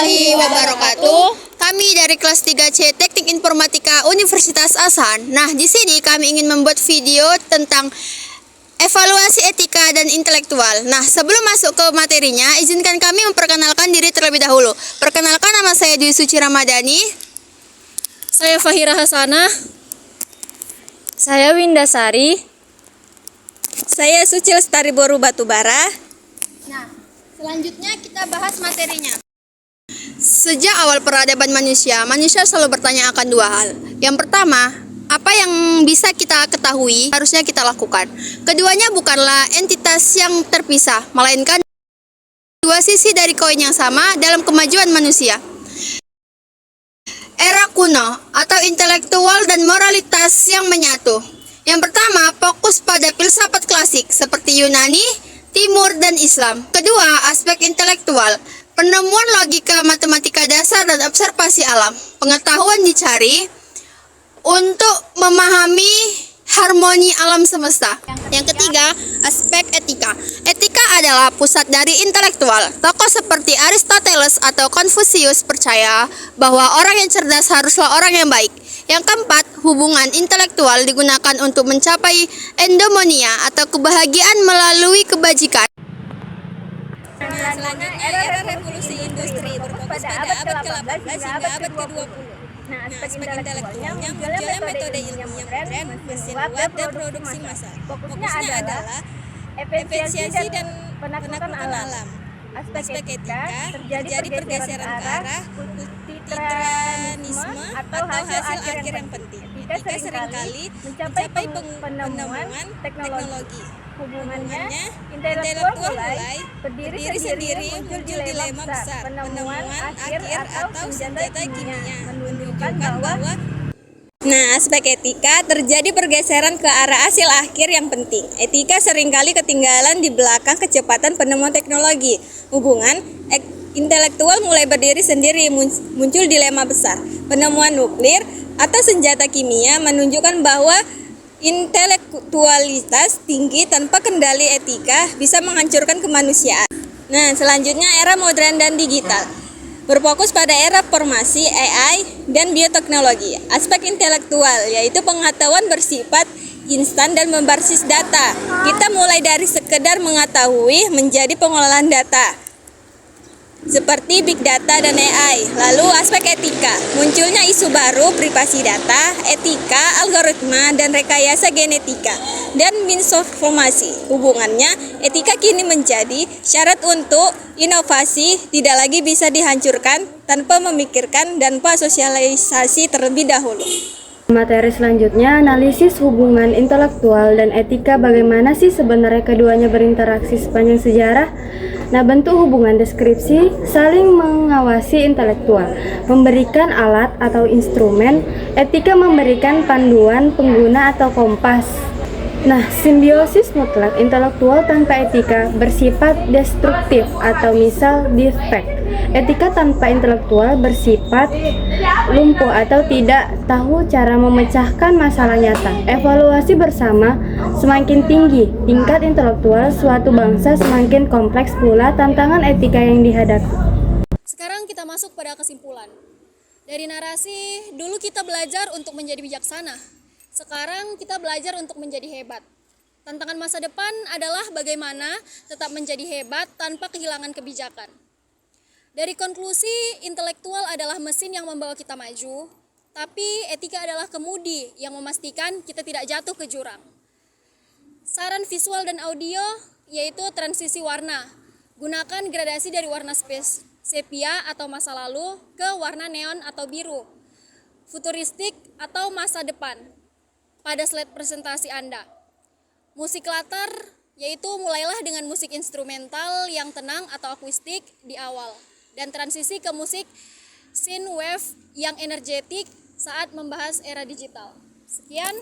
warahmatullahi wabarakatuh. Kami dari kelas 3C Teknik Informatika Universitas Asan. Nah, di sini kami ingin membuat video tentang evaluasi etika dan intelektual. Nah, sebelum masuk ke materinya, izinkan kami memperkenalkan diri terlebih dahulu. Perkenalkan, nama saya Dwi Suci Ramadhani. Saya Fahira Hasanah. Saya Windasari. Saya Suci Lestari Boru Batubara. Nah, selanjutnya kita bahas materinya. Sejak awal peradaban manusia selalu bertanya akan dua hal. Yang pertama, apa yang bisa kita ketahui harusnya kita lakukan. Keduanya bukanlah entitas yang terpisah, melainkan dua sisi dari koin yang sama dalam kemajuan manusia. Era kuno atau intelektual dan moralitas yang menyatu. Yang pertama, fokus pada filsafat klasik seperti Yunani, Timur, dan Islam. Kedua, aspek intelektual, penemuan logika, matematika dasar, dan observasi alam. Pengetahuan dicari untuk memahami harmoni alam semesta. Yang ketiga, aspek etika. Etika adalah pusat dari intelektual. Tokoh seperti Aristoteles atau Konfusius percaya bahwa orang yang cerdas haruslah orang yang baik. Yang keempat, hubungan intelektual digunakan untuk mencapai endomonia atau kebahagiaan melalui kebajikan. Selanjutnya era revolusi industri berfokus pada abad ke-18 hingga abad ke-20. Nah, aspek intelektualnya munculnya metode ilmu yang modern, mesin uap, dan produksi massal. Fokusnya adalah efisiensi dan penaklukan alam. Aspek etika terjadi pergeseran ke arah utilitarisme atau hasil akhir yang penting. Etika seringkali mencapai penemuan teknologi. Hubungannya intelektual mulai berdiri sendiri, muncul dilema besar, penemuan akhir atau senjata kimia menunjukkan bahwa aspek etika terjadi pergeseran ke arah hasil akhir yang penting. Etika seringkali ketinggalan di belakang kecepatan penemuan teknologi. Hubungan intelektual mulai berdiri sendiri, muncul dilema besar. Penemuan nuklir atau senjata kimia menunjukkan bahwa intelektualitas tinggi tanpa kendali etika bisa menghancurkan kemanusiaan. Nah, selanjutnya era modern dan digital. Berfokus pada era formasi AI dan bioteknologi. Aspek intelektual yaitu pengetahuan bersifat instan dan berbasis data. Kita mulai dari sekedar mengetahui menjadi pengelolaan data seperti big data dan AI. Lalu aspek etika, munculnya isu baru privasi data, etika, algoritma, dan rekayasa genetika, dan misinformasi. Hubungannya, etika kini menjadi syarat untuk inovasi, tidak lagi bisa dihancurkan tanpa memikirkan dan sosialisasi terlebih dahulu. Materi selanjutnya, analisis hubungan intelektual dan etika. Bagaimana sih sebenarnya keduanya berinteraksi sepanjang sejarah? Nah, bentuk hubungan deskripsi saling mengawasi intelektual, memberikan alat atau instrumen, etika memberikan panduan pengguna atau kompas. Nah, simbiosis mutlak intelektual tanpa etika bersifat destruktif atau misal defect. Etika tanpa intelektual bersifat lumpuh atau tidak tahu cara memecahkan masalah nyata. Evaluasi bersama, semakin tinggi tingkat intelektual suatu bangsa, semakin kompleks pula tantangan etika yang dihadapi. Sekarang kita masuk pada kesimpulan. Dari narasi, dulu kita belajar untuk menjadi bijaksana. Sekarang kita belajar untuk menjadi hebat. Tantangan masa depan adalah bagaimana tetap menjadi hebat tanpa kehilangan kebijakan. Dari konklusi, intelektual adalah mesin yang membawa kita maju, tapi etika adalah kemudi yang memastikan kita tidak jatuh ke jurang. Saran visual dan audio yaitu transisi warna. Gunakan gradasi dari warna sepia atau masa lalu ke warna neon atau biru, futuristik atau masa depan pada slide presentasi Anda. Musik latar yaitu mulailah dengan musik instrumental yang tenang atau akustik di awal, dan transisi ke musik synthwave yang energetik saat membahas era digital. Sekian.